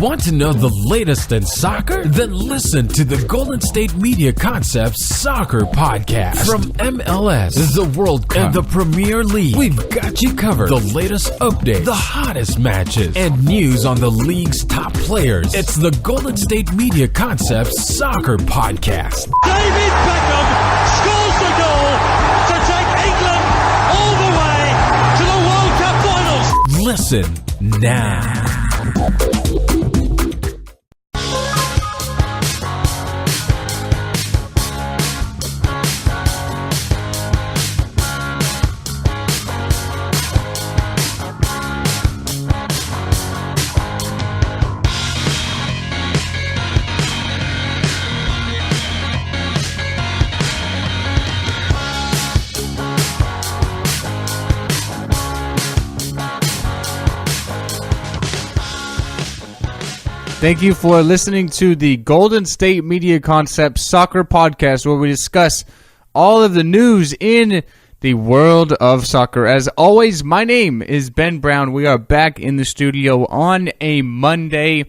Want to know the latest in soccer? Then listen to the Golden State Media Concepts Soccer Podcast. From MLS, the World Cup, and the Premier League, we've got you covered. The latest updates, the hottest matches, and news on the league's top players. It's the Golden State Media Concepts Soccer Podcast. David Beckham scores the goal to take England all the way to the World Cup finals. Listen now. Thank you for listening to the Golden State Media Concepts Soccer Podcast, where we discuss all of the news in the world of soccer. As always, my name is Ben Brown. We are back in the studio on a Monday.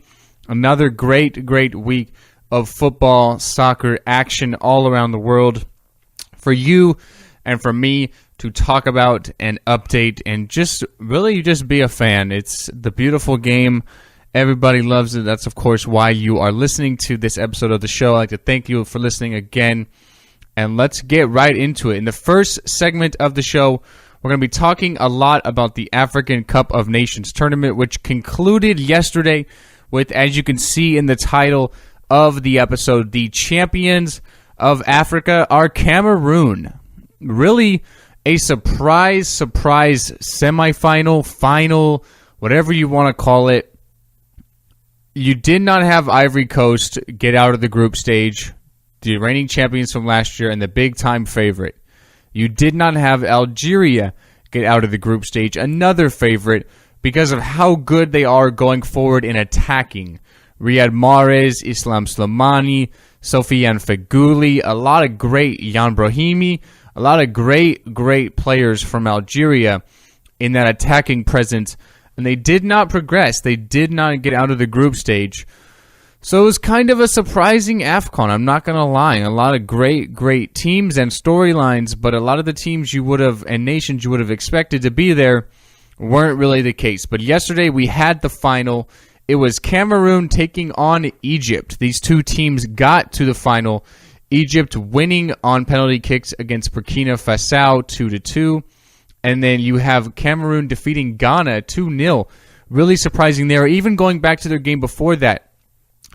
Another great week of football, soccer action all around the world for you and for me to talk about and update and just be a fan. It's the beautiful game. Everybody loves it. That's, of course, why you are listening to this episode of the show. I'd like to thank you for listening again. And let's get right into it. In the first segment of the show, we're going to be talking a lot about the African Cup of Nations tournament, which concluded yesterday with, as you can see in the title of the episode, the champions of Africa are Cameroon. Really a surprise semifinal, final, whatever you want to call it. You did not have Ivory Coast get out of the group stage, the reigning champions from last year and the big-time favorite. You did not have Algeria get out of the group stage, another favorite, because of how good they are going forward in attacking. Riyad Mahrez, Islam Slimani, Sofiane Feghouli, a lot of great, Jan Brahimi, a lot of great players from Algeria in that attacking presence. And they did not progress. They did not get out of the group stage. So it was kind of a surprising AFCON. I'm not going to lie. A lot of great teams and storylines, but a lot of the teams you would have and nations you would have expected to be there weren't really the case. But yesterday we had the final. It was Cameroon taking on Egypt. These two teams got to the final. Egypt winning on penalty kicks against Burkina Faso 2-2. And then you have Cameroon defeating Ghana 2-0. Really surprising there. Even going back to their game before that,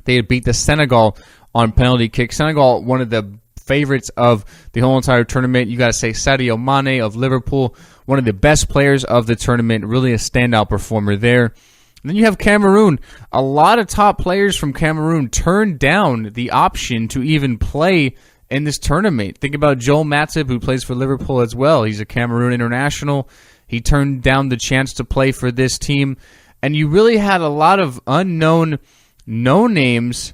they had beat the Senegal on penalty kick. Senegal, one of the favorites of the whole entire tournament. You got to say Sadio Mane of Liverpool, one of the best players of the tournament. Really a standout performer there. And then you have Cameroon. A lot of top players from Cameroon turned down the option to even play in this tournament. Think about Joel Matip, who plays for Liverpool as well. He's a Cameroon international. He turned down the chance to play for this team. And you really had a lot of unknown, no names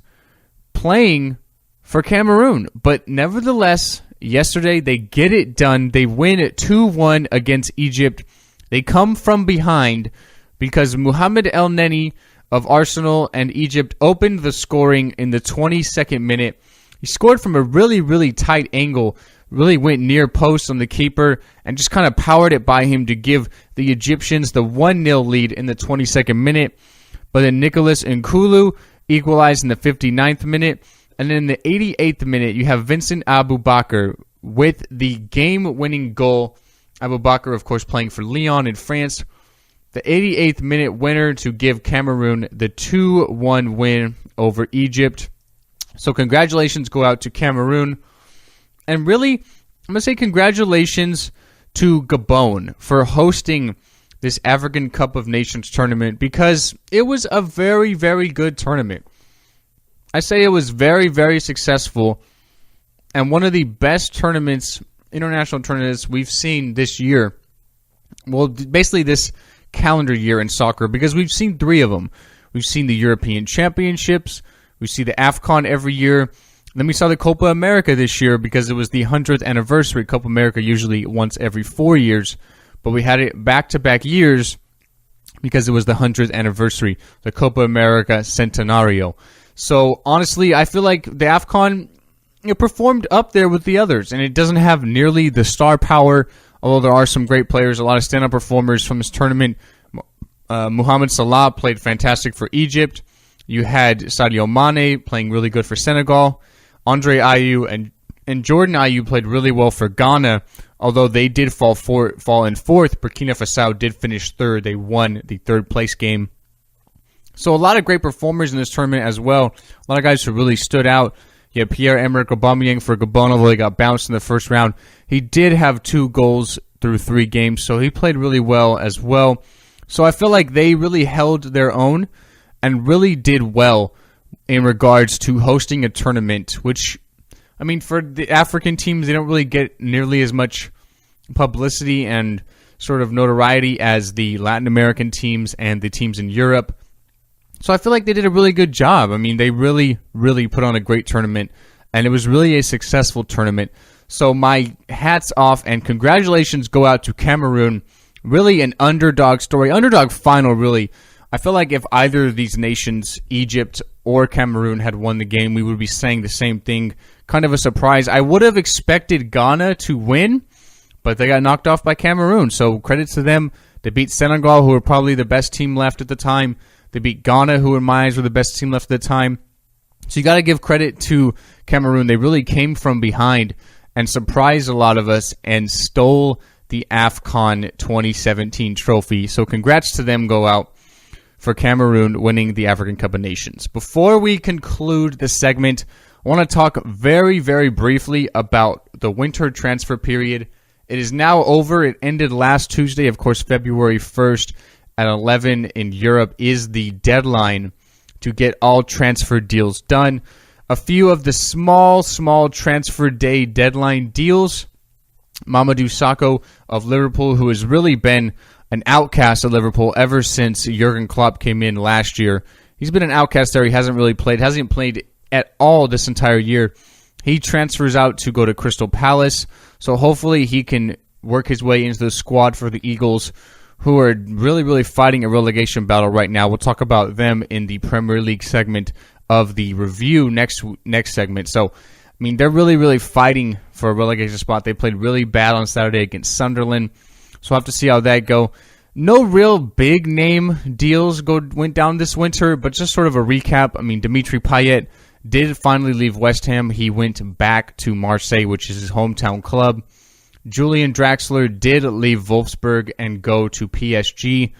playing for Cameroon. But nevertheless, yesterday they get it done. They win at 2-1 against Egypt. They come from behind because Mohamed El Neni of Arsenal and Egypt opened the scoring in the 22nd minute. He scored from a really tight angle, really went near post on the keeper, and just kind of powered it by him to give the Egyptians the 1-0 lead in the 22nd minute. But then Nicholas Nkulu equalized in the 59th minute. And then in the 88th minute, you have Vincent Aboubakar with the game-winning goal. Aboubakar, of course, playing for Lyon in France. The 88th minute winner to give Cameroon the 2-1 win over Egypt. So congratulations go out to Cameroon. And really, I'm going to say congratulations to Gabon for hosting this African Cup of Nations tournament because it was a very good tournament. I say it was very successful and one of the best tournaments, international tournaments we've seen this year. Well, basically this calendar year in soccer because we've seen 3 of them. We've seen the European Championships. We see the AFCON every year. Then we saw the Copa America this year because it was the 100th anniversary. Copa America usually once every 4 years. But we had it back-to-back years because it was the 100th anniversary, the Copa America Centenario. So honestly, I feel like the AFCON performed up there with the others, and it doesn't have nearly the star power, although there are some great players, a lot of stand-up performers from this tournament. Mohamed Salah played fantastic for Egypt. You had Sadio Mane playing really good for Senegal. Andre Ayew and Jordan Ayew played really well for Ghana, although they did fall in fourth. Burkina Faso did finish third. They won the third place game. So a lot of great performers in this tournament as well. A lot of guys who really stood out. You had Pierre-Emerick Aubameyang for Gabon, although he got bounced in the first round. He did have 2 goals through 3 games, so he played really well as well. So I feel like they really held their own and really did well in regards to hosting a tournament, which, I mean, for the African teams, they don't really get nearly as much publicity and sort of notoriety as the Latin American teams and the teams in Europe. So I feel like they did a really good job. I mean, they really, really put on a great tournament, and it was really a successful tournament. So my hats off and congratulations go out to Cameroon. Really an underdog story. Underdog final, really. I feel like if either of these nations, Egypt or Cameroon, had won the game, we would be saying the same thing. Kind of a surprise. I would have expected Ghana to win, but they got knocked off by Cameroon. So credit to them. They beat Senegal, who were probably the best team left at the time. They beat Ghana, who in my eyes were the best team left at the time. So you got to give credit to Cameroon. They really came from behind and surprised a lot of us and stole the AFCON 2017 trophy. So congrats to them go out for Cameroon winning the African Cup of Nations. Before we conclude the segment, I want to talk very, very briefly about the winter transfer period. It is now over. It ended last Tuesday. Of course, February 1st at 11 in Europe is the deadline to get all transfer deals done. A few of the small transfer day deadline deals. Mamadou Sakho of Liverpool, who has really been an outcast at Liverpool ever since Jurgen Klopp came in last year. He's been an outcast there. He hasn't really played, hasn't played at all this entire year. He transfers out to go to Crystal Palace, so hopefully he can work his way into the squad for the Eagles, who are really, really fighting a relegation battle right now. We'll talk about them in the Premier League segment of the review next segment. So, I mean, they're really, really fighting for a relegation spot. They played really bad on Saturday against Sunderland, so we'll have to see how that go. No real big name deals went down this winter, but just sort of a recap. I mean, Dimitri Payet did finally leave West Ham. He went back to Marseille, which is his hometown club. Julian Draxler did leave Wolfsburg and go to PSG.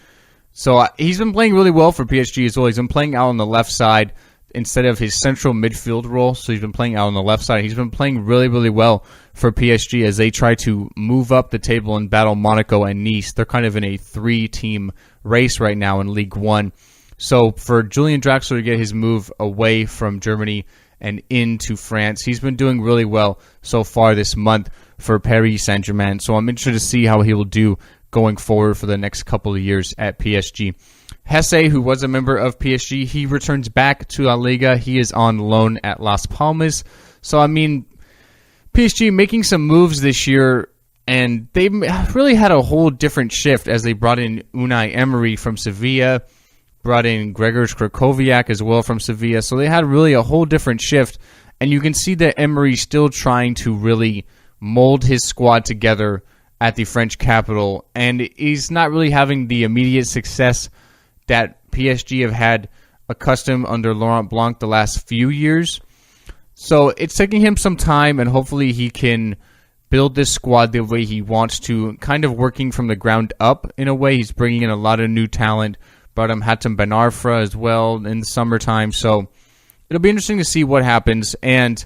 So he's been playing really well for PSG as well. He's been playing out on the left side instead of his central midfield role. So he's been playing out on the left side. He's been playing really, really well for PSG as they try to move up the table and battle Monaco and Nice. They're kind of in a 3-team race right now in Ligue 1. So for Julian Draxler to get his move away from Germany and into France, he's been doing really well so far this month for Paris Saint-Germain. So I'm interested to see how he will do going forward for the next couple of years at PSG. Hesse, who was a member of PSG, he returns back to La Liga. He is on loan at Las Palmas. So, I mean, PSG making some moves this year, and they really had a whole different shift as they brought in Unai Emery from Sevilla, brought in Gregor Krychowiak as well from Sevilla. So they had really a whole different shift, and you can see that Emery's still trying to really mold his squad together at the French capital, and he's not really having the immediate success that PSG have had accustomed under Laurent Blanc the last few years. So it's taking him some time, and hopefully he can build this squad the way he wants to, kind of working from the ground up in a way. He's bringing in a lot of new talent, brought him Hatem Ben Arfa as well in the summertime. So it'll be interesting to see what happens, and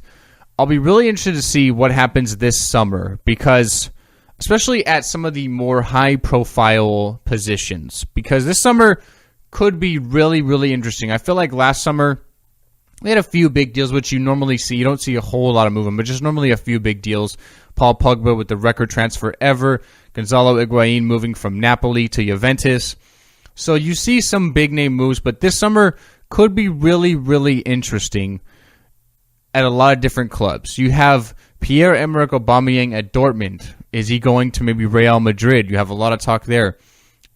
I'll be really interested to see what happens this summer, because especially at some of the more high-profile positions, because this summer could be really, really interesting. I feel like last summer they had a few big deals, which you normally see. You don't see a whole lot of movement, but just normally a few big deals. Paul Pogba with the record transfer ever. Gonzalo Higuain moving from Napoli to Juventus. So you see some big-name moves, but this summer could be really, really interesting at a lot of different clubs. You have Pierre-Emerick Aubameyang at Dortmund. Is he going to maybe Real Madrid? You have a lot of talk there.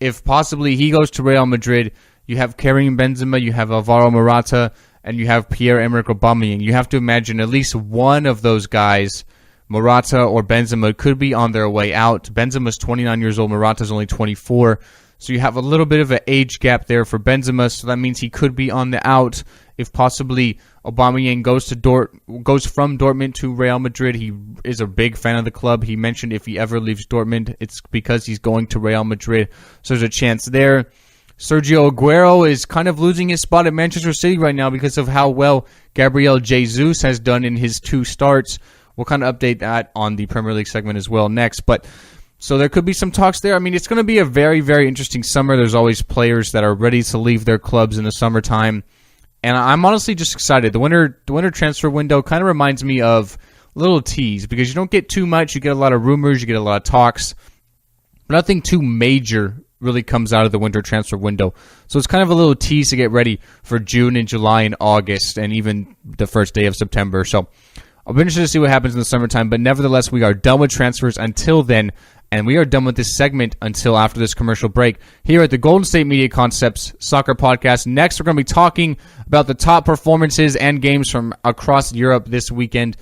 if possibly he goes to Real Madrid, you have Karim Benzema, you have Alvaro Morata, and you have Pierre-Emerick Aubameyang. You have to imagine at least one of those guys, Morata or Benzema, could be on their way out. Benzema's 29 years old, Morata's only 24. So you have a little bit of an age gap there for Benzema, so that means he could be on the out if possibly Aubameyang goes from Dortmund to Real Madrid. He is a big fan of the club. He mentioned if he ever leaves Dortmund, it's because he's going to Real Madrid. So there's a chance there. Sergio Aguero is kind of losing his spot at Manchester City right now because of how well Gabriel Jesus has done in his 2 starts. We'll kind of update that on the Premier League segment as well next. But so there could be some talks there. I mean, it's going to be a very, very interesting summer. There's always players that are ready to leave their clubs in the summertime. And I'm honestly just excited. The winter transfer window kind of reminds me of little teas because you don't get too much. You get a lot of rumors. You get a lot of talks. But nothing too major really comes out of the winter transfer window. So it's kind of a little tease to get ready for June and July and August and even the first day of September. So I'll be interested to see what happens in the summertime. But nevertheless, we are done with transfers until then. And we are done with this segment until after this commercial break here at the Golden State Media Concepts Soccer Podcast. Next, we're going to be talking about the top performances and games from across Europe this weekend.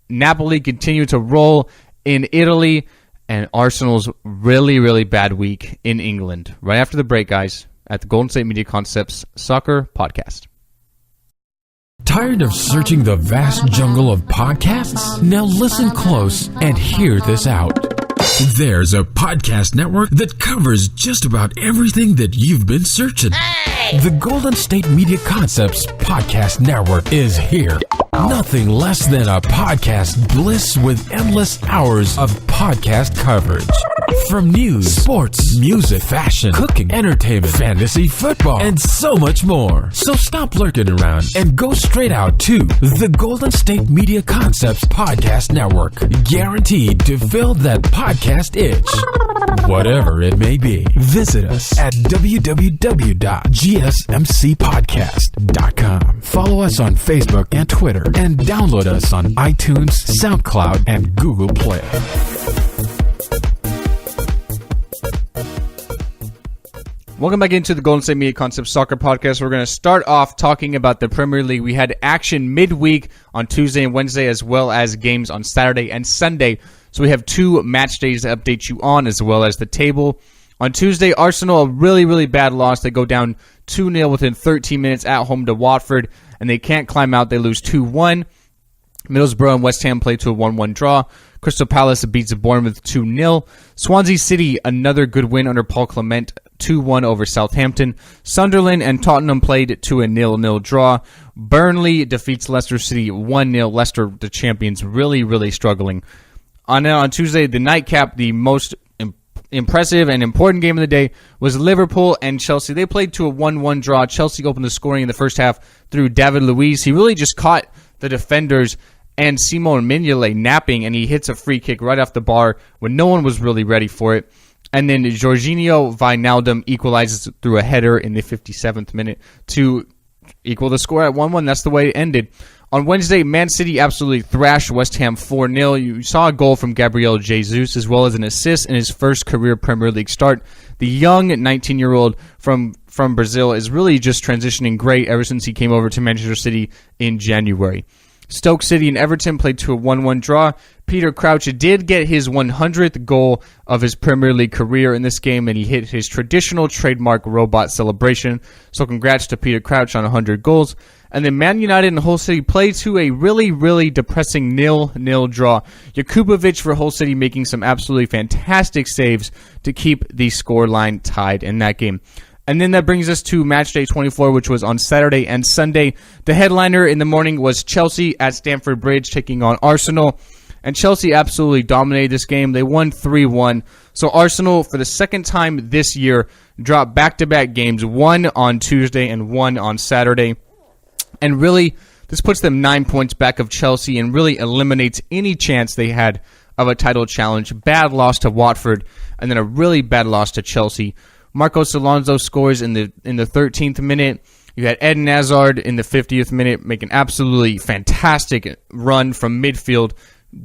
Napoli continue to roll in Italy, and Arsenal's really, really bad week in England. Right after the break, guys, at the Golden State Media Concepts Soccer Podcast. Tired of searching the vast jungle of podcasts? Now listen close and hear this out. There's a podcast network that covers just about everything that you've been searching. Hey! The Golden State Media Concepts Podcast Network is here. Nothing less than a podcast bliss with endless hours of podcast coverage. From news, sports, music, fashion, cooking, entertainment, fantasy, football, and so much more. So stop lurking around and go straight out to the Golden State Media Concepts Podcast Network. Guaranteed to fill that podcast itch. Whatever it may be. Visit us at www.gsmcpodcast.com. Follow us on Facebook and Twitter, and download us on iTunes, SoundCloud, and Google Play. Welcome back into the Golden State Media Concepts Soccer Podcast. We're going to start off talking about the Premier League. We had action midweek on Tuesday and Wednesday, as well as games on Saturday and Sunday. So we have 2 match days to update you on, as well as the table. On Tuesday, Arsenal, a really, really bad loss. They go down 2-0 within 13 minutes at home to Watford, and they can't climb out. They lose 2-1. Middlesbrough and West Ham play to a 1-1 draw. Crystal Palace beats Bournemouth 2-0. Swansea City, another good win under Paul Clement, 2-1 over Southampton. Sunderland and Tottenham played to a 0-0 draw. Burnley defeats Leicester City 1-0. Leicester, the champions, really, really struggling. On Tuesday, the nightcap, the most impressive and important game of the day was Liverpool and Chelsea. They played to a 1-1 draw. Chelsea opened the scoring in the first half through David Luiz. He really just caught the defenders and Simon Mignolet napping, and he hits a free kick right off the bar when no one was really ready for it. And then Jorginho Wijnaldum equalizes through a header in the 57th minute to equal the score at 1-1. That's the way it ended. On Wednesday, Man City absolutely thrashed West Ham 4-0. You saw a goal from Gabriel Jesus as well as an assist in his first career Premier League start. The young 19-year-old from Brazil is really just transitioning great ever since he came over to Manchester City in January. Stoke City and Everton played to a 1-1 draw. Peter Crouch did get his 100th goal of his Premier League career in this game, and he hit his traditional trademark robot celebration. So congrats to Peter Crouch on 100 goals. And then Man United and Hull City played to a really, really depressing 0-0 draw. Jakubovic for Hull City making some absolutely fantastic saves to keep the scoreline tied in that game. And then that brings us to match day 24, which was on Saturday and Sunday. The headliner in the morning was Chelsea at Stamford Bridge taking on Arsenal. And Chelsea absolutely dominated this game. They won 3-1. So Arsenal, for the second time this year, dropped back-to-back games, one on Tuesday and one on Saturday. And really, this puts them 9 points back of Chelsea and really eliminates any chance they had of a title challenge. Bad loss to Watford, and then a really bad loss to Chelsea. Marcos Alonso scores in the 13th minute. You had Eden Hazard in the 50th minute make an absolutely fantastic run from midfield,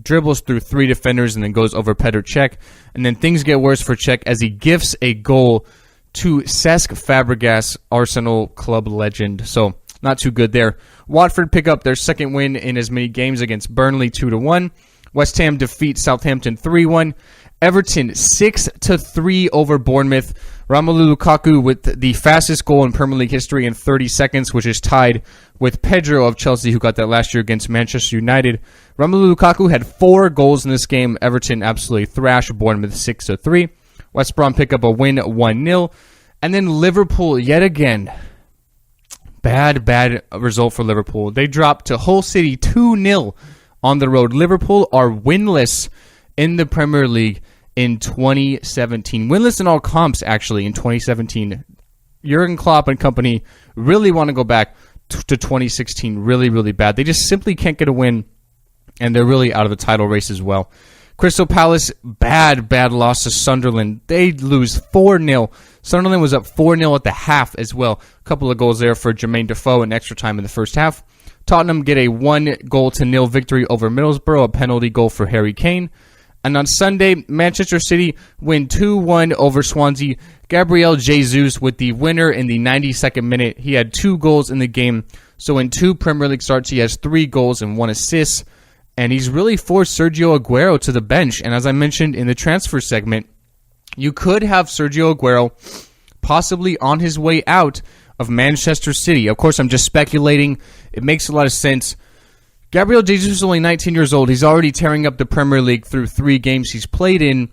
dribbles through 3 defenders, and then goes over Petr Cech. And then things get worse for Cech as he gifts a goal to Cesc Fabregas, Arsenal club legend. So not too good there. Watford pick up their second win in as many games against Burnley, 2-1. West Ham defeat Southampton 3-1. Everton 6-3 over Bournemouth. Romelu Lukaku with the fastest goal in Premier League history in 30 seconds, which is tied with Pedro of Chelsea, who got that last year against Manchester United. Romelu Lukaku had 4 goals in this game. Everton absolutely thrashed Bournemouth 6-3. West Brom pick up a win 1-0. And then Liverpool yet again. Bad result for Liverpool. They dropped to Hull City 2-0 on the road. Liverpool are winless in the Premier League in 2017. Winless in all comps, actually, in 2017. Jurgen Klopp and company really want to go back to 2016 really, really bad. They just simply can't get a win, and they're really out of the title race as well. Crystal Palace, bad loss to Sunderland. They lose 4-0. Sunderland was up 4-0 at the half as well. A couple of goals there for Jermaine Defoe in extra time in the first half. Tottenham get a 1-0 victory over Middlesbrough, a penalty goal for Harry Kane. And on Sunday, Manchester City win 2-1 over Swansea. Gabriel Jesus with the winner in the 92nd minute. He had 2 goals in the game. So in 2 Premier League starts, he has 3 goals and 1 assist. And he's really forced Sergio Aguero to the bench. And as I mentioned in the transfer segment, you could have Sergio Aguero possibly on his way out of Manchester City. Of course, I'm just speculating. It makes a lot of sense. Gabriel Jesus is only 19 years old. He's already tearing up the Premier League through 3 games he's played in.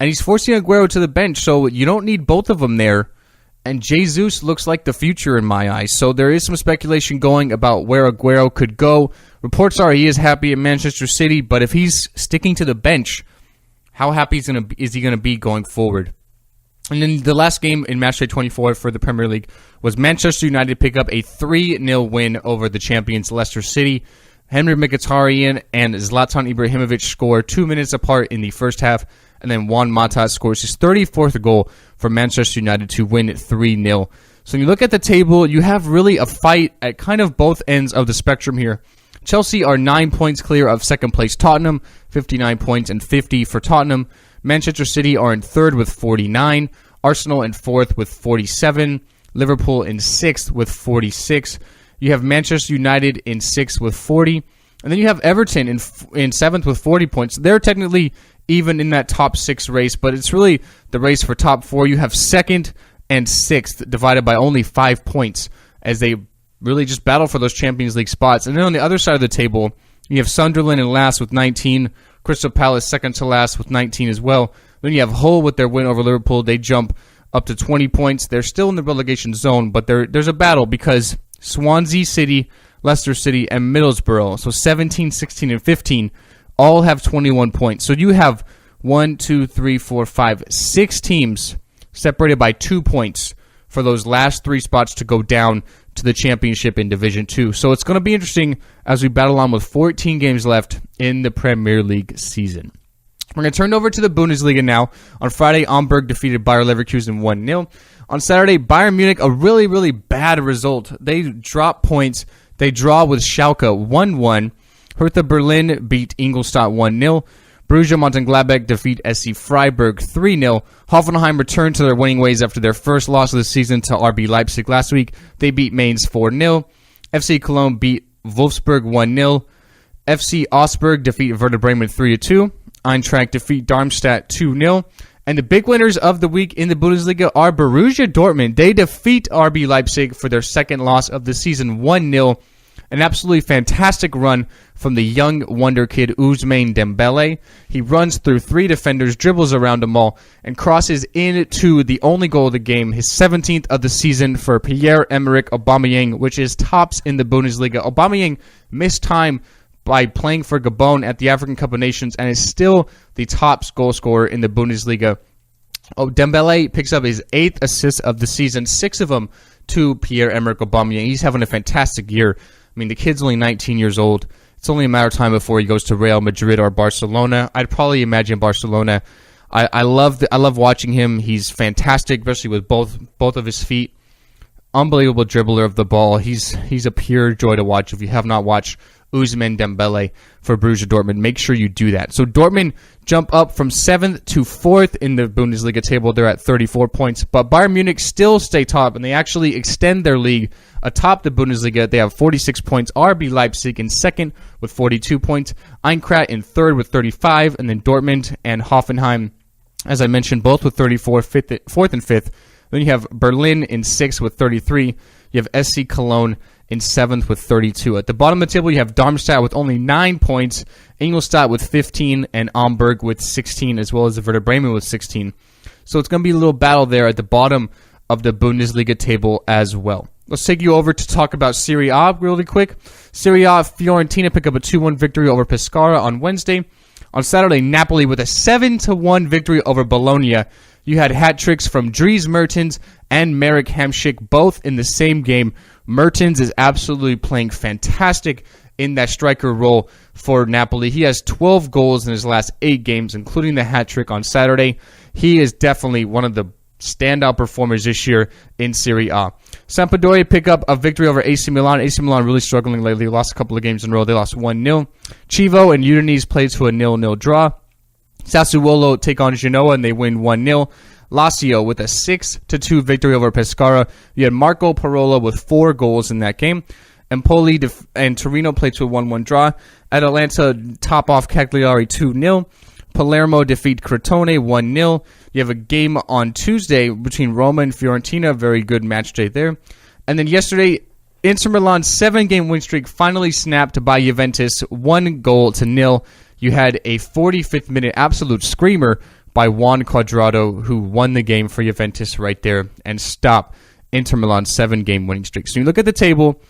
And he's forcing Aguero to the bench. So you don't need both of them there. And Jesus looks like the future in my eyes. So there is some speculation going about where Aguero could go. Reports are he is happy at Manchester City, but if he's sticking to the bench, how happy is he going to be going forward? And then the last game in matchday 24 for the Premier League was Manchester United pick up a 3-0 win over the champions Leicester City. Henry Mkhitaryan and Zlatan Ibrahimovic score 2 minutes apart in the first half, and then Juan Mata scores his 34th goal for Manchester United to win 3-0. So when you look at the table, you have really a fight at kind of both ends of the spectrum here. Chelsea are 9 points clear of second place Tottenham, 59 points and 50 for Tottenham. Manchester City are in third with 49. Arsenal in fourth with 47. Liverpool in sixth with 46. You have Manchester United in sixth with 40. And then you have Everton in seventh with 40 points. They're technically even in that top 6 race, but it's really the race for top 4. You have second and sixth divided by only 5 points as they really just battle for those Champions League spots. And then on the other side of the table, you have Sunderland in last with 19. Crystal Palace second to last with 19 as well. Then you have Hull with their win over Liverpool. They jump up to 20 points. They're still in the relegation zone, but there's a battle because Swansea City, Leicester City, and Middlesbrough, so 17, 16, and 15, all have 21 points. So you have 6 teams separated by 2 points for those last 3 spots to go down to the championship in Division 2. So it's going to be interesting as we battle on with 14 games left in the Premier League season. We're going to turn over to the Bundesliga now. On Friday, Hamburg defeated Bayer Leverkusen 1-0. On Saturday, Bayern Munich, a really, really bad result. They drop points. They draw with Schalke 1-1. Hertha Berlin beat Ingolstadt 1-0. Borussia Mönchengladbach defeat SC Freiburg 3-0. Hoffenheim returned to their winning ways after their first loss of the season to RB Leipzig last week. They beat Mainz 4-0. FC Cologne beat Wolfsburg 1-0. FC Augsburg defeat Werder Bremen 3-2. Eintracht defeat Darmstadt 2-0. And the big winners of the week in the Bundesliga are Borussia Dortmund. They defeat RB Leipzig for their second loss of the season 1-0. An absolutely fantastic run from the young wonder kid Ousmane Dembele. He runs through 3 defenders, dribbles around them all, and crosses into the only goal of the game, his 17th of the season for Pierre-Emerick Aubameyang, which is tops in the Bundesliga. Aubameyang missed time by playing for Gabon at the African Cup of Nations and is still the top goal scorer in the Bundesliga. Dembele picks up his 8th assist of the season, 6 of them to Pierre-Emerick Aubameyang. He's having a fantastic year. I mean, the kid's only 19 years old. It's only a matter of time before he goes to Real Madrid or Barcelona. I'd probably imagine Barcelona. I love watching him. He's fantastic, especially with both of his feet. Unbelievable dribbler of the ball. He's a pure joy to watch. If you have not watched Ousmane Dembele for Borussia Dortmund. Make sure you do that. So Dortmund jump up from 7th to 4th in the Bundesliga table. They're at 34 points. But Bayern Munich still stay top, and they actually extend their league atop the Bundesliga. They have 46 points. RB Leipzig in 2nd with 42 points. Eintracht in 3rd with 35. And then Dortmund and Hoffenheim, as I mentioned, both with 34, 4th and 5th. Then you have Berlin in 6th with 33. You have SC Cologne in 7th with 32. At the bottom of the table, you have Darmstadt with only 9 points, Ingolstadt with 15, and Hamburg with 16, as well as Werder Bremen with 16. So it's going to be a little battle there at the bottom of the Bundesliga table as well. Let's take you over to talk about Serie A really quick. Serie A, Fiorentina pick up a 2-1 victory over Pescara on Wednesday. On Saturday, Napoli with a 7-1 victory over Bologna. You had hat tricks from Dries Mertens and Marek Hamšík both in the same game. Mertens is absolutely playing fantastic in that striker role for Napoli. He has 12 goals in his last 8 games, including the hat trick on Saturday. He is definitely one of the standout performers this year in Serie A. Sampdoria pick up a victory over AC Milan. AC Milan really struggling lately. Lost a couple of games in a row. They lost 1-0. Chievo and Udinese played to a 0-0 draw. Sassuolo take on Genoa and they win 1-0. Lazio with a 6-2 victory over Pescara. You had Marco Parola with 4 goals in that game. Empoli and Torino played to a 1-1 draw. Atalanta top off Cagliari 2-0. Palermo defeat Crotone 1-0. You have a game on Tuesday between Roma and Fiorentina. Very good match day there. And then yesterday, Inter Milan's 7-game win streak finally snapped by Juventus 1-0. You had a 45th minute absolute screamer by Juan Cuadrado, who won the game for Juventus right there and stopped Inter Milan's 7-game winning streak. So you look at the table,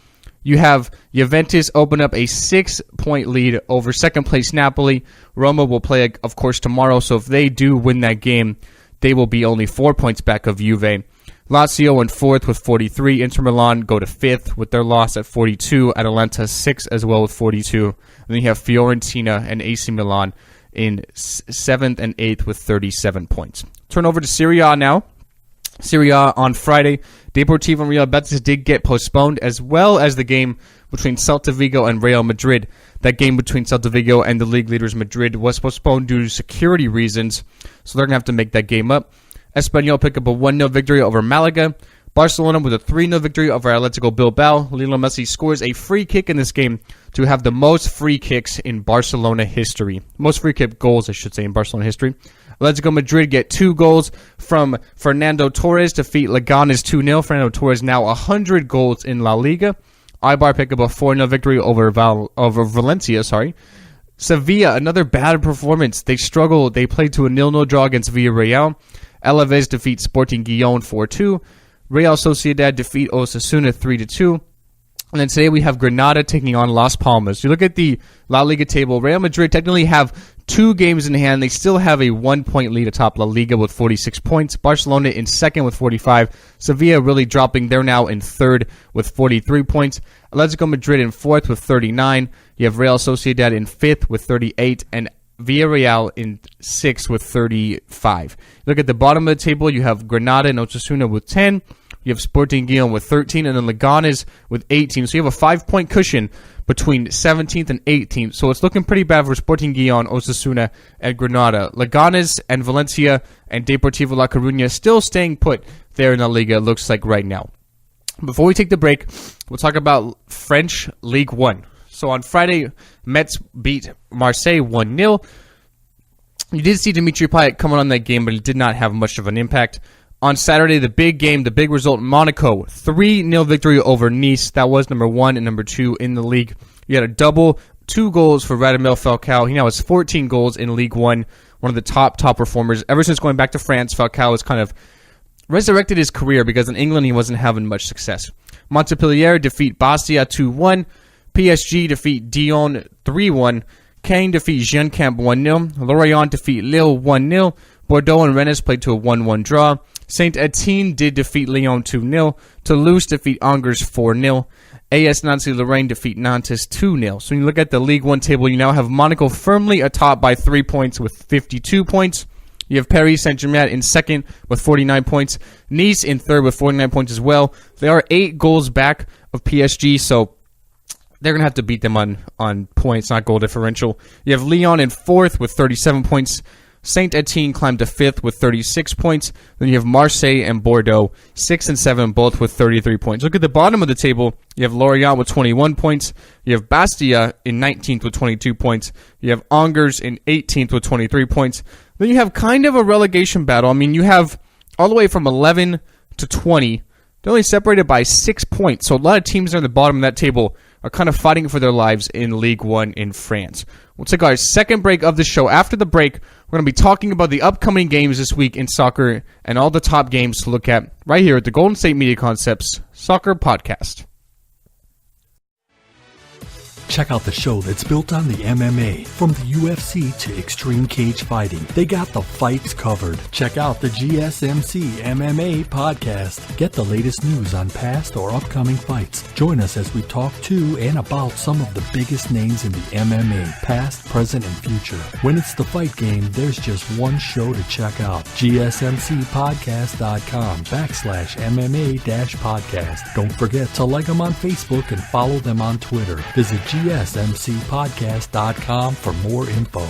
you have Juventus open up a 6-point lead over second-place Napoli. Roma will play, of course, tomorrow, so if they do win that game, they will be only 4 points back of Juve. Lazio in 4th with 43. Inter Milan go to 5th with their loss at 42. Atalanta 6th as well with 42. And then you have Fiorentina and AC Milan in 7th and 8th with 37 points. Turn over to Serie A now. Serie A on Friday. Deportivo and Real Betis did get postponed, as well as the game between Celta Vigo and Real Madrid. That game between Celta Vigo and the league leaders Madrid was postponed due to security reasons, so they're going to have to make that game up. Espanyol pick up a 1-0 victory over Malaga. Barcelona with a 3-0 victory over Atletico Bilbao. Lionel Messi scores a free kick in this game to have the most free kicks in Barcelona history. Most free kick goals, I should say, in Barcelona history. Atletico Madrid get 2 goals from Fernando Torres to defeat Leganes 2-0. Fernando Torres now 100 goals in La Liga. Eibar pick up a 4-0 victory over Valencia. Sevilla, another bad performance. They struggle. They played to a 0-0 draw against Villarreal. Alaves defeat Sporting Gijón 4-2. Real Sociedad defeat Osasuna 3-2. And then today we have Granada taking on Las Palmas. You look at the La Liga table, Real Madrid technically have 2 games in hand. They still have a 1-point lead atop La Liga with 46 points. Barcelona in 2nd with 45. Sevilla really dropping. They're now in 3rd with 43 points. Atletico Madrid in 4th with 39. You have Real Sociedad in 5th with 38. And Villarreal in 6th with 35. Look at the bottom of the table. You have Granada and Osasuna with 10. You have Sporting Gijón with 13, and then Leganes with 18. So you have a 5-point cushion between 17th and 18th. So it's looking pretty bad for Sporting Gijón, Osasuna, and Granada. Leganes and Valencia and Deportivo La Coruña still staying put there in La Liga, it looks like right now. Before we take the break, we'll talk about French League 1. So on Friday, Metz beat Marseille 1-0. You did see Dimitri Payet coming on that game, but it did not have much of an impact. On Saturday, the big game, the big result, Monaco, 3-0 victory over Nice. That was number 1 and number 2 in the league. You had a double, 2 goals for Radamel Falcao. He now has 14 goals in League 1, one of the top performers. Ever since going back to France, Falcao has kind of resurrected his career because in England he wasn't having much success. Montpellier defeat Bastia 2-1. PSG defeat Dijon 3-1. Caen defeat Genkamp 1-0. Lorient defeat Lille 1-0. Bordeaux and Rennes played to a 1-1 draw. Saint-Etienne did defeat Lyon 2-0. Toulouse defeat Angers 4-0. AS Nancy-Lorraine defeat Nantes 2-0. So when you look at the League 1 table, you now have Monaco firmly atop by 3 points with 52 points. You have Paris Saint-Germain in 2nd with 49 points. Nice in 3rd with 49 points as well. They are 8 goals back of PSG, so they're going to have to beat them on points, not goal differential. You have Lyon in 4th with 37 points. Saint-Etienne climbed to 5th with 36 points. Then you have Marseille and Bordeaux, 6 and 7, both with 33 points. Look at the bottom of the table. You have Lorient with 21 points. You have Bastia in 19th with 22 points. You have Angers in 18th with 23 points. Then you have kind of a relegation battle. I mean, you have all the way from 11 to 20. They're only separated by 6 points. So a lot of teams that are at the bottom of that table are kind of fighting for their lives in Ligue 1 in France. We'll take our second break of the show. After the break, we're going to be talking about the upcoming games this week in soccer and all the top games to look at right here at the Golden State Media Concepts Soccer Podcast. Check out the show that's built on the MMA. From the UFC to extreme cage fighting, they got the fights covered. Check out the GSMC MMA podcast. Get the latest news on past or upcoming fights. Join us as we talk to and about some of the biggest names in the MMA, past, present, and future. When it's the fight game, there's just one show to check out. GSMCpodcast.com/MMA-podcast. Don't forget to like them on Facebook and follow them on Twitter. Visit GSMCpodcast.com for more info.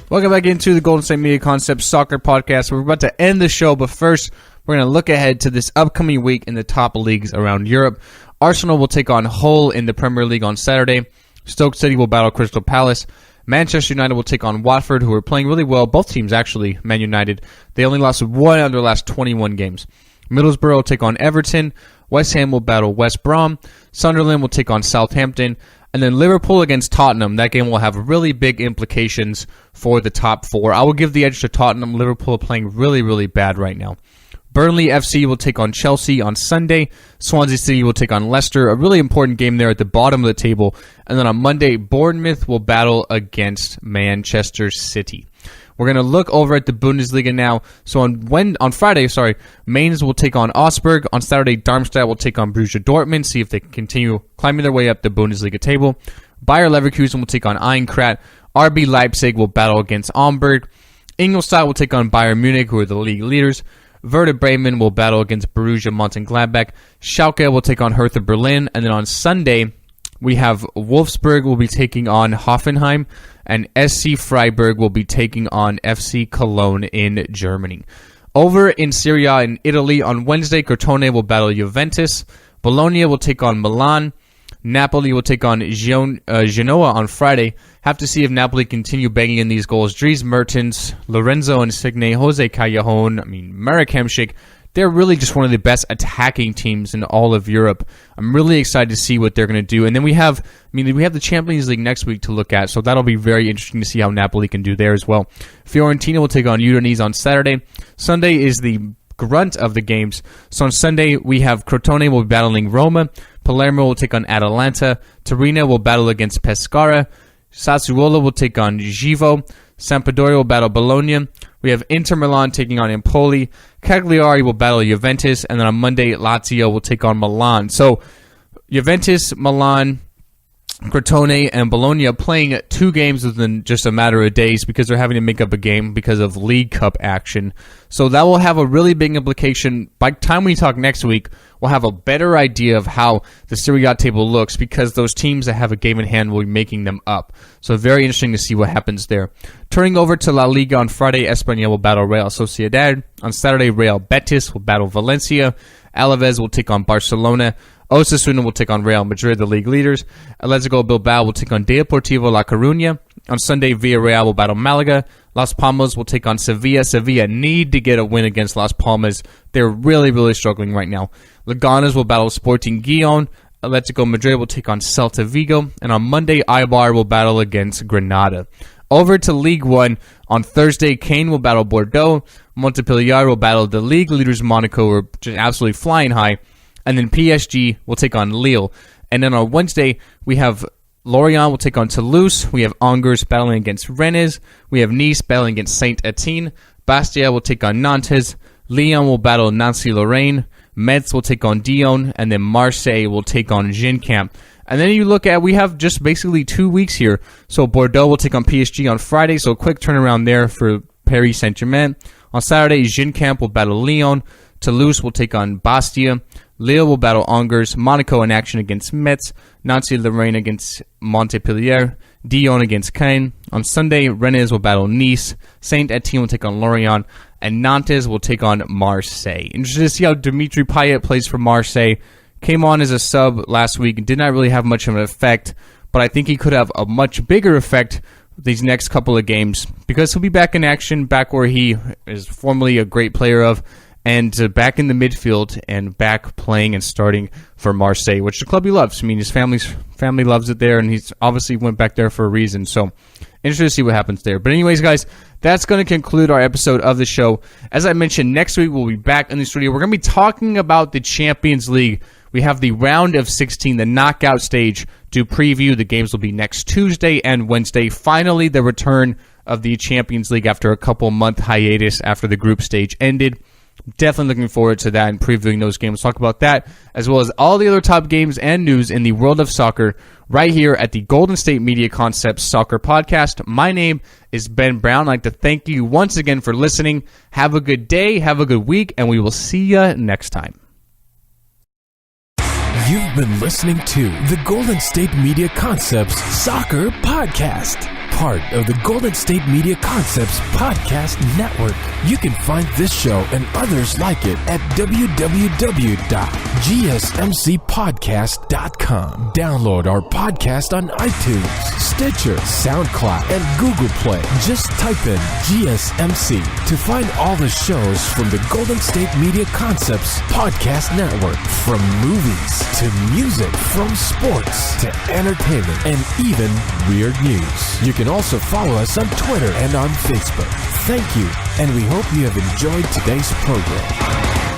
Welcome back into the Golden State Media Concepts Soccer Podcast. We're about to end the show, but first, we're going to look ahead to this upcoming week in the top leagues around Europe. Arsenal will take on Hull in the Premier League on Saturday. Stoke City will battle Crystal Palace. Manchester United will take on Watford, who are playing really well. Both teams, actually, Man United. They only lost one out of their last 21 games. Middlesbrough will take on Everton. West Ham will battle West Brom. Sunderland will take on Southampton. And then Liverpool against Tottenham. That game will have really big implications for the top four. I will give the edge to Tottenham. Liverpool are playing really, really bad right now. Burnley FC will take on Chelsea on Sunday. Swansea City will take on Leicester. A really important game there at the bottom of the table. And then on Monday, Bournemouth will battle against Manchester City. We're going to look over at the Bundesliga now. So on Friday, Mainz will take on Augsburg. On Saturday, Darmstadt will take on Borussia Dortmund. See if they can continue climbing their way up the Bundesliga table. Bayer Leverkusen will take on Eintracht. RB Leipzig will battle against Hamburg. Ingolstadt will take on Bayern Munich, who are the league leaders. Werder Bremen will battle against Borussia Mönchengladbach. Schalke will take on Hertha Berlin. And then on Sunday, we have Wolfsburg will be taking on Hoffenheim. And SC Freiburg will be taking on FC Cologne in Germany. Over in Serie A in Italy, on Wednesday, Crotone will battle Juventus. Bologna will take on Milan. Napoli will take on Genoa on Friday. Have to see if Napoli continue banging in these goals. Dries Mertens, Lorenzo Insigne, Jose Callejon, Marek Hamšík. They're really just one of the best attacking teams in all of Europe. I'm really excited to see what they're going to do. And then we have the Champions League next week to look at, so that'll be very interesting to see how Napoli can do there as well. Fiorentina will take on Udinese on Saturday. Sunday is the grunt of the games. So on Sunday, we have Crotone will be battling Roma. Palermo will take on Atalanta. Torino will battle against Pescara. Sassuolo will take on Givo. Sampdoria will battle Bologna. We have Inter Milan taking on Empoli. Cagliari will battle Juventus. And then on Monday, Lazio will take on Milan. So Juventus, Milan, Crotone, and Bologna playing 2 games within just a matter of days because they're having to make up a game because of League Cup action. So that will have a really big implication. By the time we talk next week, we'll have a better idea of how the Serie A table looks because those teams that have a game in hand will be making them up. So very interesting to see what happens there. Turning over to La Liga on Friday, Espanyol will battle Real Sociedad. On Saturday, Real Betis will battle Valencia. Alaves will take on Barcelona. Osasuna will take on Real Madrid, the league leaders. Atletico Bilbao will take on Deportivo La Coruña. On Sunday, Villarreal will battle Malaga. Las Palmas will take on Sevilla. Sevilla need to get a win against Las Palmas. They're really, really struggling right now. Leganes will battle Sporting Gijón. Atletico Madrid will take on Celta Vigo. And on Monday, Eibar will battle against Granada. Over to League 1. On Thursday, Caen will battle Bordeaux. Montpellier will battle the league leaders Monaco, who are just absolutely flying high. And then PSG will take on Lille. And then on Wednesday, we have Lorient will take on Toulouse. We have Angers battling against Rennes. We have Nice battling against Saint-Etienne. Bastia will take on Nantes. Lyon will battle Nancy-Lorraine. Metz will take on Dijon. And then Marseille will take on Ginkamp. And then you look at, we have just basically 2 weeks here. So Bordeaux will take on PSG on Friday. So a quick turnaround there for Paris Saint-Germain. On Saturday, Gincamp will battle Lyon. Toulouse will take on Bastia. Lille will battle Angers. Monaco in action against Metz. Nancy-Lorraine against Montpellier. Dijon against Caen. On Sunday, Rennes will battle Nice. Saint-Etienne will take on Lorient. And Nantes will take on Marseille. Interested to see how Dimitri Payet plays for Marseille. Came on as a sub last week and did not really have much of an effect, but I think he could have a much bigger effect these next couple of games because he'll be back in action, back where he is formerly a great player of, and back in the midfield and back playing and starting for Marseille, which the club he loves. I mean, his family loves it there, and he's obviously went back there for a reason. So, interested to see what happens there. But anyways, guys, that's going to conclude our episode of the show. As I mentioned, next week we'll be back in the studio. We're going to be talking about the Champions League. We have the round of 16, the knockout stage, to preview. The games will be next Tuesday and Wednesday. Finally, the return of the Champions League after a couple-month hiatus after the group stage ended. Definitely looking forward to that and previewing those games. Talk about that, as well as all the other top games and news in the world of soccer right here at the Golden State Media Concepts Soccer Podcast. My name is Ben Brown. I'd like to thank you once again for listening. Have a good day, have a good week, and we will see you next time. You've been listening to the Golden State Media Concepts Soccer Podcast, part of the Golden State Media Concepts Podcast Network. You can find this show and others like it at www.gsmcpodcast.com. Download our podcast on iTunes, Stitcher, SoundCloud, and Google Play. Just type in GSMC to find all the shows from the Golden State Media Concepts Podcast Network. From movies to music, from sports to entertainment, and even weird news. You can also follow us on Twitter and on Facebook. Thank you, and we hope you have enjoyed today's program.